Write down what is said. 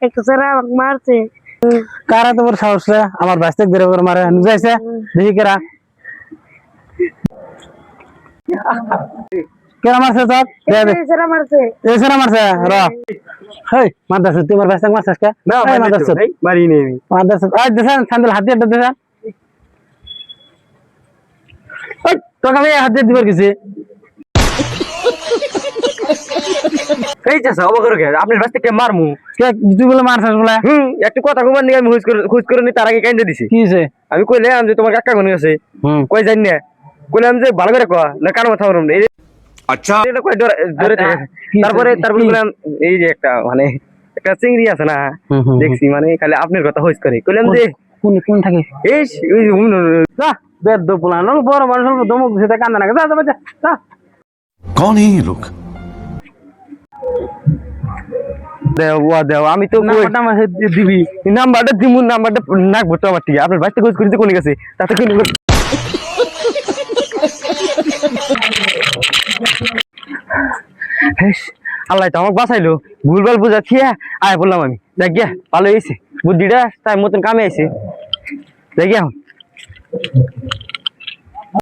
একটা সারা মারছে। কারা তোমার সাহস রে আমার বাইস্তে বেরে করে মারে যাইছে দেখি কেরা কেরা মারছে তো দে দে সারা মারছে। এই সারা মারছে র হেই মারদাস তোমার বাইস্তে মারছস কে না মারদাস মারি নেই আমি মারদাস আই দেখান সান্দেল হাত দিয়ে দেখান ওই তোকে আমি হাত দিয়ে দিবার কিছু এই চাচা অবাক করে গেছে আপনার বাস থেকে মারমু কে তুই বলে মারছস বলে একটু কথা কবার নিয়ে আমি খুঁজ করে নি তার আগে কাইন্দে দিছি কি হইছে আমি কইলাম যে তোমার কাকা কোন গেছে কই জানি না কইলাম যে ভালো করে কয়া না কার মাথা মারুম আচ্ছা এটা কই ধরে থেকে তারপরে বললাম এই যে একটা মানে একটা চিংড়ি আছে না দেখছি মানে খালি আপনার কথা হইছ করে কইলাম যে কোন কোন থাকে এই যা বেদ দো পুলানো বড় মানুষ দমক দিতে কান্দা না যা যা যা যা कौन है ये लोग দেও আমি তো নাম্বারটা আমাকে দিবি নাম্বারটা দিমু নাম্বারটা নাক ভরতে আমার ঠিক আপনার বাচ্চা খোঁজ করেছে কোন গেছে তাতে কোন আল্লাহ তো আমাকে বাঁচাইলো ভুলভাল বুঝাচ্ছি আয় বললাম আমি দেখ গিয়া ভালো হয়েছে বুদ্ধিটা তাই মতন কামে আইছে দেখ গিয়া